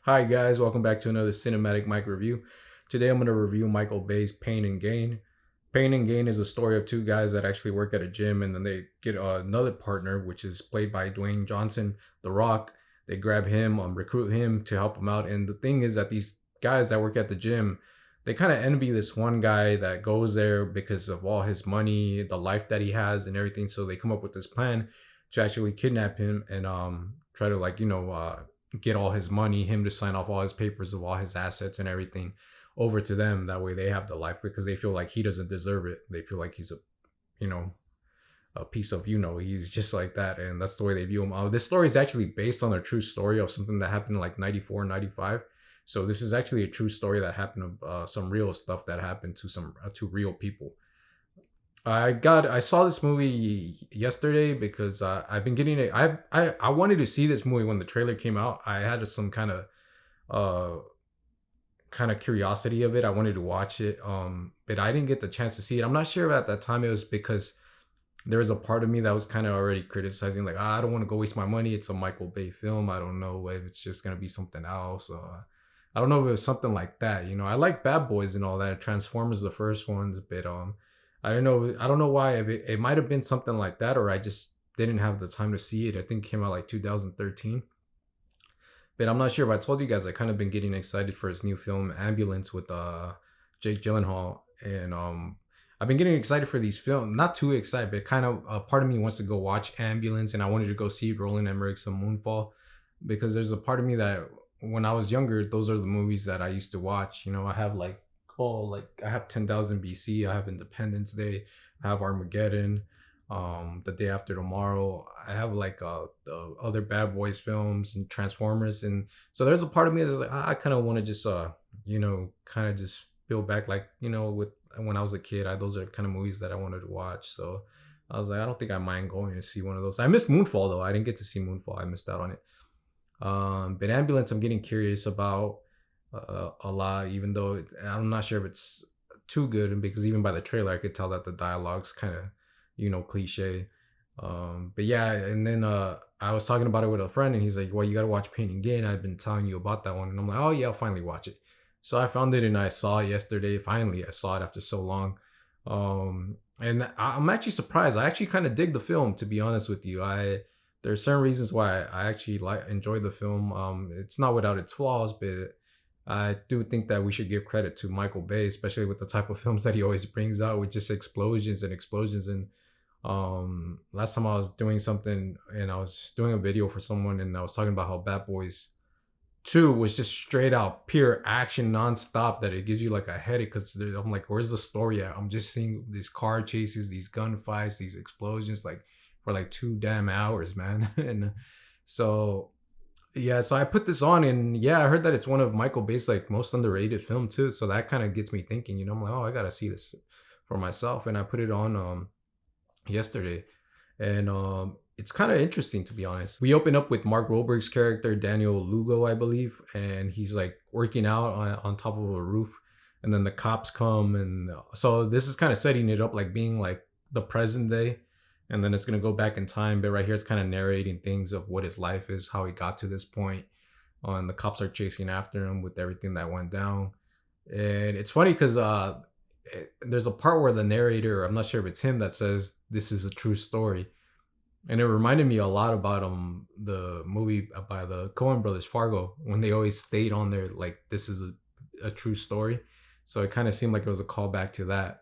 Hi guys, welcome back to another Cinematic Mike review. Today I'm going to review Michael Bay's Pain and Gain. Pain and Gain is a story of two guys that actually work at a gym and then they get another partner, which is played by Dwayne Johnson, The Rock. They grab him, recruit him to help him out. And the thing is that these guys that work at the gym, they kind of envy this one guy that goes there because of all his money, the life that he has, and everything. So they come up with this plan to actually kidnap him and try to get all his money, him to sign off all his papers of all his assets and everything over to them. That way they have the life because they feel like he doesn't deserve it. They feel like he's you know, a piece of, he's just like that. And that's the way they view him. This story is actually based on a true story of something that happened in like 94, 95. So this is actually a true story that happened of some real stuff that happened to to real people. I saw this movie yesterday because I've been getting it. I wanted to see this movie when the trailer came out. I had some uh kind of curiosity of it. I wanted to watch it, but I didn't get the chance to see it. I'm not sure if at that time it was because there was a part of me that was kind of already criticizing, like, I don't want to go waste my money. It's a Michael Bay film. I don't know if it's just gonna be something else. I don't know if it was something like that. I like Bad Boys and all that. Transformers, the first ones, but I don't know. I don't know why. If it might have been something like that, or I just didn't have the time to see it. I think it came out like 2013. But I'm not sure if I told you guys. I kind of been getting excited for his new film Ambulance with Jake Gyllenhaal, and I've been getting excited for these films. Not too excited, but kind of part of me wants to go watch Ambulance, and I wanted to go see Roland Emmerich's Moonfall because there's a part of me that when I was younger, those are the movies that I used to watch. I have I have 10,000 BC, I have Independence Day, I have Armageddon, The Day After Tomorrow. I have the other Bad Boys films and Transformers, and so there's a part of me that's like I kind of want to just kind of just feel back like with when I was a kid. Those are kind of movies that I wanted to watch. So I was like, I don't think I mind going to see one of those. I missed Moonfall though. I didn't get to see Moonfall. I missed out on it. But Ambulance, I'm getting curious about a lot, even though I'm not sure if it's too good. And because even by the trailer, I could tell that the dialogue's kind of, cliche. But yeah, and then I was talking about it with a friend, and he's like, "Well, you got to watch Pain and Gain. I've been telling you about that one." And I'm like, "Oh yeah, I'll finally watch it." So I found it and I saw it yesterday. Finally, I saw it after so long. And I'm actually surprised. I actually kind of dig the film, to be honest with you. There's certain reasons why I actually enjoy the film. It's not without its flaws, but I do think that we should give credit to Michael Bay, especially with the type of films that he always brings out with just explosions and explosions. And last time I was doing something and I was doing a video for someone and I was talking about how Bad Boys 2 was just straight out pure action nonstop that it gives you like a headache because I'm like, where's the story at? I'm just seeing these car chases, these gunfights, these explosions like for like 2 damn hours, man. And so yeah, so I put this on and yeah, I heard that it's one of Michael Bay's like most underrated film too. So that kind of gets me thinking, I'm like, oh, I gotta see this for myself. And I put it on yesterday. And it's kind of interesting to be honest. We open up with Mark Wahlberg's character, Daniel Lugo, I believe, and he's like working out on top of a roof. And then the cops come and so this is kind of setting it up like being like the present day, and then it's going to go back in time, but right here it's kind of narrating things of what his life is, how he got to this point. And the cops are chasing after him with everything that went down. And it's funny because there's a part where the narrator, I'm not sure if it's him, that says this is a true story, and it reminded me a lot about the movie by the Coen brothers, Fargo, when they always state on there like this is a true story. So it kind of seemed like it was a callback to that.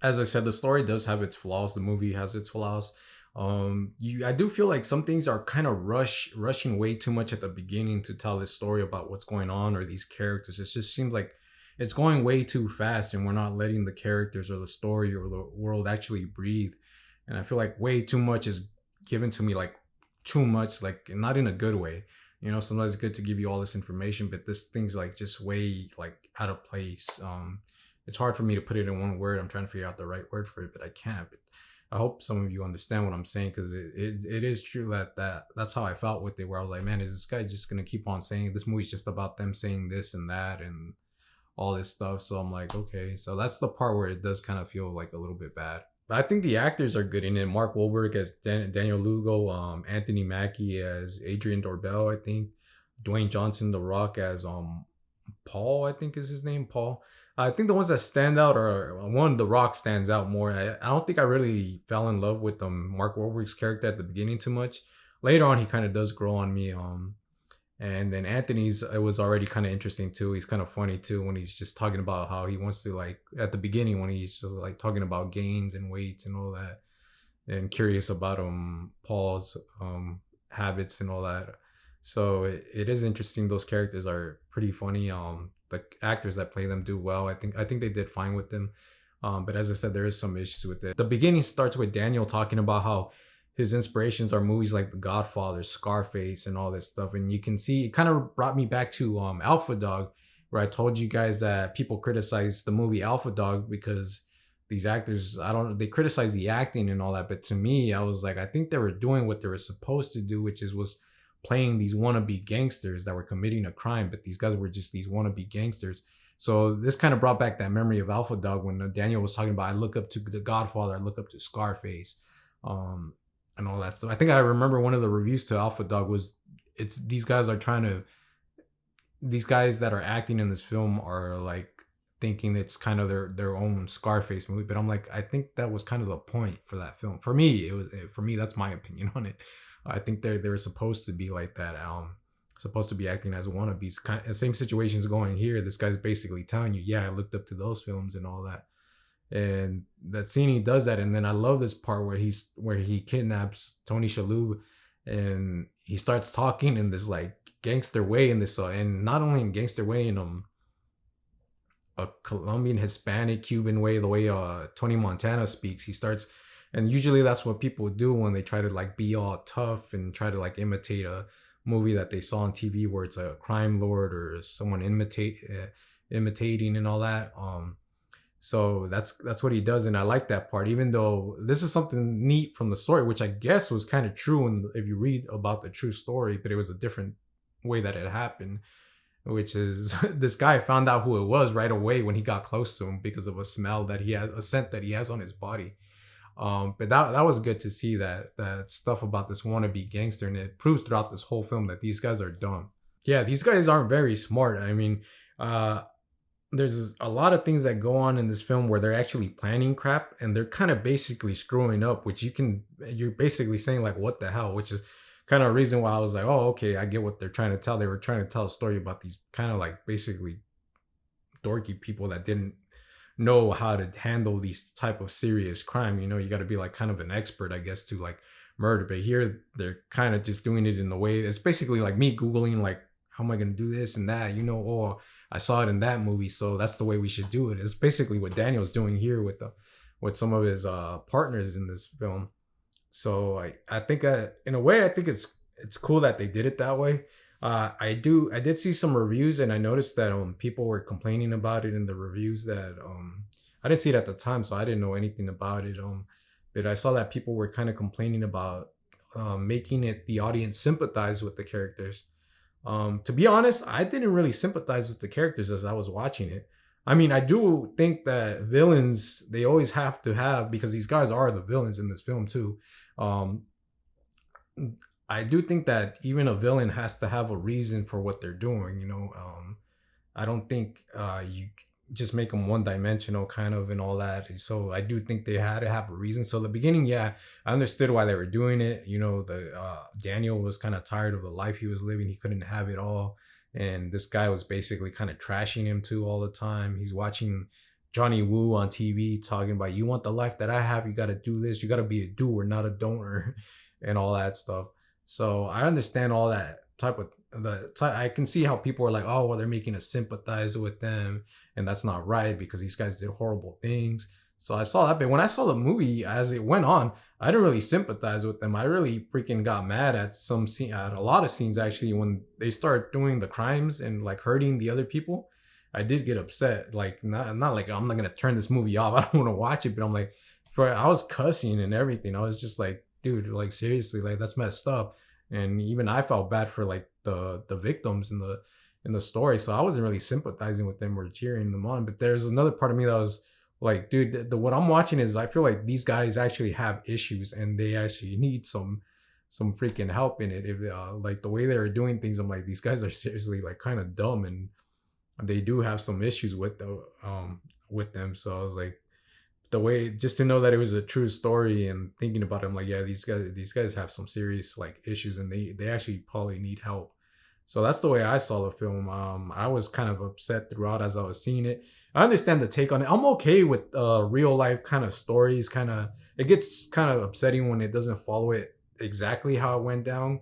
As I said, the story does have its flaws. The movie has its flaws. I do feel like some things are kind of rushing way too much at the beginning to tell this story about what's going on or these characters. It just seems like it's going way too fast, and we're not letting the characters or the story or the world actually breathe. And I feel like way too much is given to me, like too much, like not in a good way. Sometimes it's good to give you all this information, but this thing's like just way like out of place. It's hard for me to put it in one word. I'm trying to figure out the right word for it, but I can't. But I hope some of you understand what I'm saying, because it is true that's how I felt with it, where I was like, man, is this guy just gonna keep on saying this movie's just about them saying this and that and all this stuff? So I'm like, okay, so that's the part where it does kind of feel like a little bit bad. But I think the actors are good in it. Mark Wahlberg as Daniel Lugo, Anthony Mackie as Adrian Dorbell, I think. Dwayne Johnson, The Rock as Paul, I think is his name, Paul. I think the ones that stand out are one, The Rock stands out more. I don't think I really fell in love with Mark Wahlberg's character at the beginning too much. Later on, he kind of does grow on me. And then Anthony's, it was already kind of interesting too. He's kind of funny too when he's just talking about how he wants to, like, at the beginning when he's just like talking about gains and weights and all that, and curious about Paul's habits and all that. So it is interesting. Those characters are pretty funny. The actors that play them do well. I think they did fine with them. But as I said, there is some issues with it. The beginning starts with Daniel talking about how his inspirations are movies like The Godfather, Scarface, and all this stuff. And you can see it kind of brought me back to Alpha Dog, where I told you guys that people criticize the movie Alpha Dog because these actors, I don't, they criticize the acting and all that. But to me, I was like, I think they were doing what they were supposed to do, which was playing these wannabe gangsters that were committing a crime, but these guys were just these wannabe gangsters. So this kind of brought back that memory of Alpha Dog when Daniel was talking about, I look up to The Godfather, I look up to Scarface, and all that stuff. I think I remember one of the reviews to Alpha Dog was, it's these guys are trying to, these guys that are acting in this film are like thinking it's kind of their own Scarface movie. But I'm like, I think that was kind of the point for that film. For me, it was, for me, that's my opinion on it. I think they're supposed to be like that. Supposed to be acting as wannabes. Kind of, same situations going here. This guy's basically telling you, yeah, I looked up to those films and all that. And that scene, he does that, and then I love this part where he kidnaps Tony Shalhoub, and he starts talking in this like gangster way in this, and not only in gangster way, in a Colombian, Hispanic, Cuban way, the way Tony Montana speaks. He starts, and usually that's what people do when they try to like be all tough and try to like imitate a movie that they saw on TV where it's a crime lord or someone imitating and all that. So that's what he does, and I like that part. Even though this is something neat from the story, which I guess was kind of true, and if you read about the true story, but it was a different way that it happened. Which is this guy found out who it was right away when he got close to him because of a smell that he has, a scent that he has on his body. But that was good to see that stuff about this wannabe gangster, and it proves throughout this whole film that these guys are dumb. Yeah, these guys aren't very smart. I mean, there's a lot of things that go on in this film where they're actually planning crap and they're kind of basically screwing up, which you're basically saying like, what the hell, which is kind of a reason why I was like, oh, okay, I get what they're trying to tell. They were trying to tell a story about these kind of like basically dorky people that didn't know how to handle these type of serious crime. You got to be like kind of an expert, I guess, to like murder. But here they're kind of just doing it in the way, it's basically like me Googling like, how am I going to do this and that, or I saw it in that movie, so that's the way we should do it. It's basically what Daniel's doing here with some of his partners in this film. So I think in a way I think it's cool that they did it that way. I did see some reviews, and I noticed that people were complaining about it in the reviews that I didn't see it at the time, so I didn't know anything about it. But I saw that people were kind of complaining about making it the audience sympathize with the characters. To be honest, I didn't really sympathize with the characters as I was watching it. I mean, I do think that villains, they always have to have, because these guys are the villains in this film too. Um, I do think that even a villain has to have a reason for what they're doing. I don't think you just make them one dimensional kind of and all that. So I do think they had to have a reason. So the beginning, yeah, I understood why they were doing it. The Daniel was kind of tired of the life he was living. He couldn't have it all. And this guy was basically kind of trashing him too all the time. He's watching Johnny Woo on TV talking about, you want the life that I have, you got to do this. You got to be a doer, not a donor, and all that stuff. So I understand all that I can see how people are like, oh, well, they're making us sympathize with them, and that's not right because these guys did horrible things. So I saw that, but when I saw the movie as it went on, I didn't really sympathize with them. I really freaking got mad at at a lot of scenes actually when they start doing the crimes and like hurting the other people. I did get upset. Like not like I'm not gonna turn this movie off. I don't want to watch it, but I'm like, I was cussing and everything. I was just like, dude, like seriously, like that's messed up. And even I felt bad for like the victims in the story. So I wasn't really sympathizing with them or cheering them on. But there's another part of me that was like, dude, what I'm watching is I feel like these guys actually have issues and they actually need some some freaking help in it. If like the way they were doing things, I'm like, these guys are seriously like kind of dumb, and they do have some issues with them. So I was like, the way, just to know that it was a true story, and thinking about it, I'm like, yeah, these guys have some serious like issues, and they actually probably need help. So that's the way I saw the film. I was kind of upset throughout as I was seeing it. I understand the take on it. I'm okay with real life kind of stories. Kind of, it gets kind of upsetting when it doesn't follow it exactly how it went down.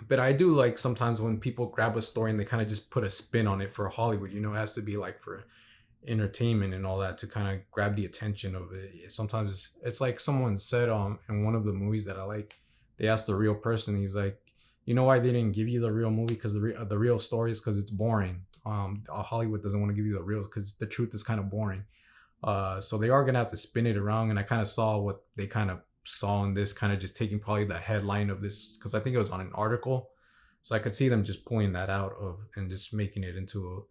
But I do like sometimes when people grab a story and they kind of just put a spin on it for Hollywood. It has to be like for entertainment and all that to kind of grab the attention of it. Sometimes it's like someone said in one of the movies that I like, they asked the real person, he's like, you know why they didn't give you the real movie? Because the real story is because it's boring. Hollywood doesn't want to give you the real because the truth is kind of boring. So they are gonna have to spin it around, and I kind of saw what they kind of saw in this, kind of just taking probably the headline of this, because I think it was on an article, so I could see them just pulling that out of and just making it into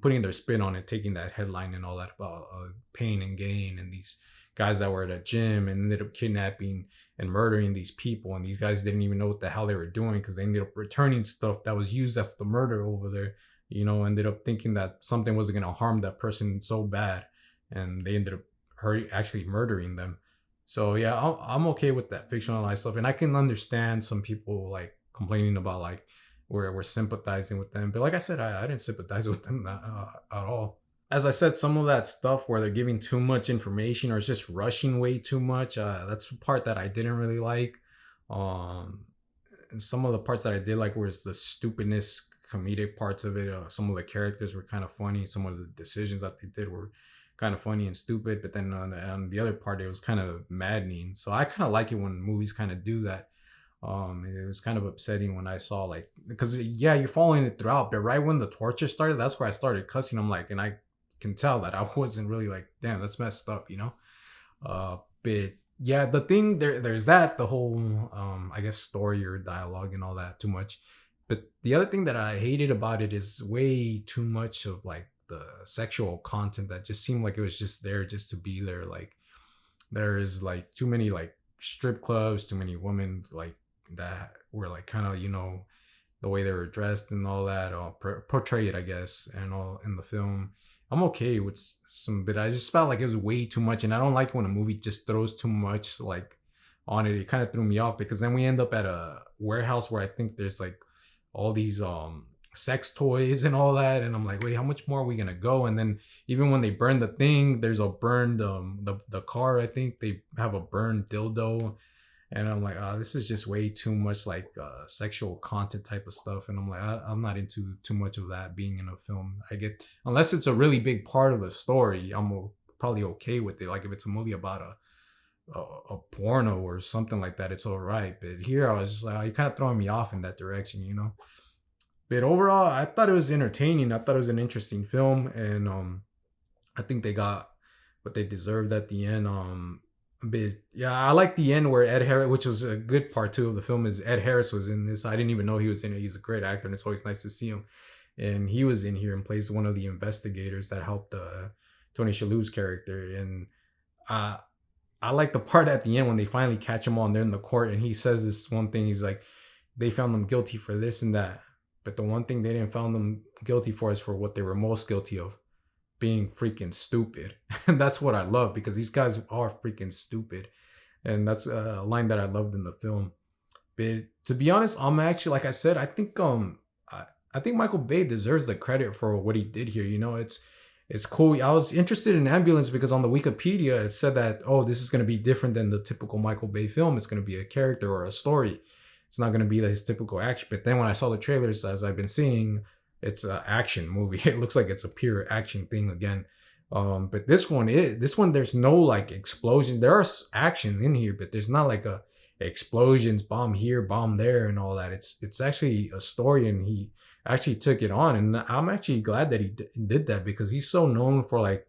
putting their spin on it, taking that headline and all that about pain and gain, and these guys that were at a gym and ended up kidnapping and murdering these people, and these guys didn't even know what the hell they were doing because they ended up returning stuff that was used as the murder over there. Ended up thinking that something wasn't going to harm that person so bad, and they ended up actually murdering them. So yeah, I'm okay with that fictionalized stuff, and I can understand some people like complaining about like we're sympathizing with them, but like I said, I didn't sympathize with them at all. As I said, some of that stuff where they're giving too much information or it's just rushing way too much, that's the part that I didn't really like. And some of the parts that I did like was the stupidness, comedic parts of it. Some of the characters were kind of funny. Some of the decisions that they did were kind of funny and stupid. But then on the other part, it was kind of maddening. So I kind of like it when movies kind of do that. It was kind of upsetting when I saw like, because yeah, you're following it throughout, but right when the torture started, that's where I started cussing. I'm like, and I can tell that I wasn't really like, damn, that's messed up. But yeah, the thing there's that the whole I guess story or dialogue and all that too much. But the other thing that I hated about it is way too much of like the sexual content that just seemed like it was just there just to be there. Like there is like too many like strip clubs, too many women like that were like kind of the way they were dressed and all that, or portrayed, I guess, and all in the film. I'm okay with some, but I just felt like it was way too much, and I don't like when a movie just throws too much like on it. It kind of threw me off because then we end up at a warehouse where I think there's like all these sex toys and all that, and I'm like, wait, how much more are we gonna go? And then even when they burn the thing, there's a burned the car. I think they have a burned dildo, and I'm like, oh, this is just way too much like sexual content type of stuff. And I'm like, I'm not into too much of that being in a film. I get, unless it's a really big part of the story, I'm probably okay with it. Like if it's a movie about a porno or something like that, it's all right. But here I was just like, oh, you're kind of throwing me off in that direction. But overall, I thought it was entertaining. I thought it was an interesting film, and I think they got what they deserved at the end. But yeah, I like the end where Ed Harris, which was a good part too of the film, is Ed Harris was in this. I didn't even know he was in it. He's a great actor, and it's always nice to see him. And he was in here and plays one of the investigators that helped Tony Shalhoub's character. And I like the part at the end when they finally catch him on there in the court, and he says this one thing. He's like, they found them guilty for this and that, but the one thing they didn't found them guilty for is for what they were most guilty of, being freaking stupid. And that's what I love, because these guys are freaking stupid. And that's a line that I loved in the film. But to be honest, I'm actually, like I said, I think Michael Bay deserves the credit for what he did here. It's cool. I was interested in Ambulance because on the Wikipedia it said that, oh, this is going to be different than the typical Michael Bay film. It's going to be a character or a story. It's not going to be his typical action. But then when I saw the trailers, as I've been seeing, it's an action movie. It looks like it's a pure action thing again. But this one, there's no like explosions. There are action in here, but there's not like a explosions, bomb here, bomb there, and all that. It's actually a story, and he actually took it on. And I'm actually glad that he did that, because he's so known for like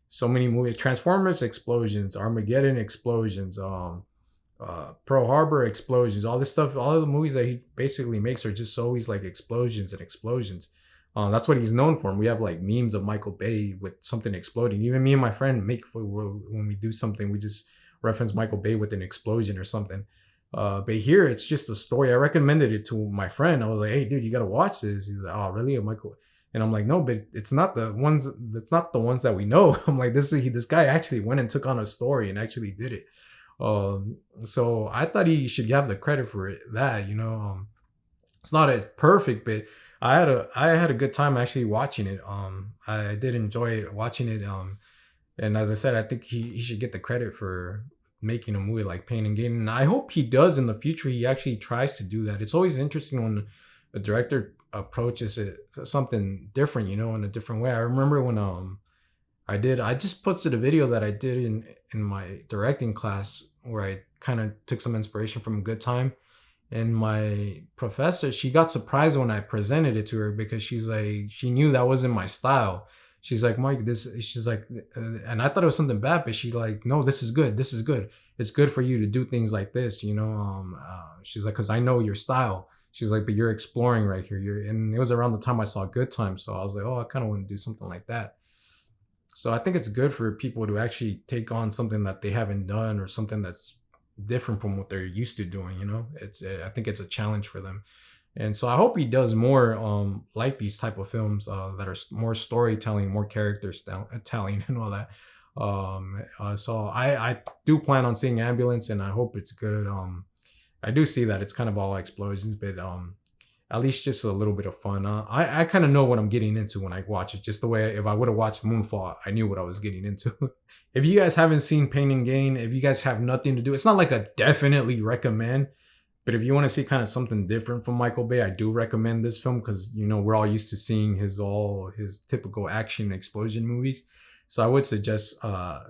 so many movies: Transformers explosions, Armageddon explosions, Pearl Harbor explosions, all this stuff. All of the movies that he basically makes are just always like explosions and explosions. That's what he's known for. And we have like memes of Michael Bay with something exploding. Even me and my friend when we do something, we just reference Michael Bay with an explosion or something. But here it's just a story. I recommended it to my friend. I was like, "Hey, dude, you gotta watch this." He's like, "Oh, really?" I'm like, and I'm like, "No, but it's not the ones. It's not the ones that we know." I'm like, this guy actually went and took on a story and actually did it." So I thought he should have the credit for it. That it's not as perfect, but I had a good time actually watching it. I did enjoy it watching it. And as I said, I think he should get the credit for making a movie like Pain and Gain. And I hope he does in the future. He actually tries to do that. It's always interesting when a director approaches it something different, in a different way. I remember when I just posted a video that I did in my directing class where I kind of took some inspiration from Good Time. And my professor, she got surprised when I presented it to her because she's like, she knew that wasn't my style. She's like, Mike, she's like, and I thought it was something bad, but she's like, no, this is good. This is good. It's good for you to do things like this, she's like, cause I know your style. She's like, but you're exploring right here. And it was around the time I saw Good Time. So I was like, oh, I kind of want to do something like that. So I think it's good for people to actually take on something that they haven't done or something that's different from what they're used to doing. I think it's a challenge for them, and so I hope he does more like these type of films that are more storytelling, more character telling, and all that. So I do plan on seeing Ambulance, and I hope it's good. I do see that it's kind of all explosions, but at least just a little bit of fun. I kind of know what I'm getting into when I watch it. Just the way if I would have watched Moonfall, I knew what I was getting into. If you guys haven't seen Pain and Gain, if you guys have nothing to do, it's not like a definitely recommend. But if you want to see kind of something different from Michael Bay, I do recommend this film because we're all used to seeing his typical action explosion movies. So I would suggest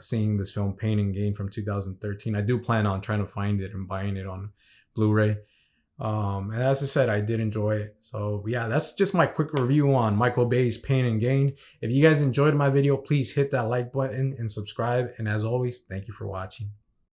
seeing this film Pain and Gain from 2013. I do plan on trying to find it and buying it on Blu-ray. And as I said, I did enjoy it. So yeah, that's just my quick review on Michael Bay's Pain and Gain. If you guys enjoyed my video, please hit that like button and subscribe. And as always, thank you for watching.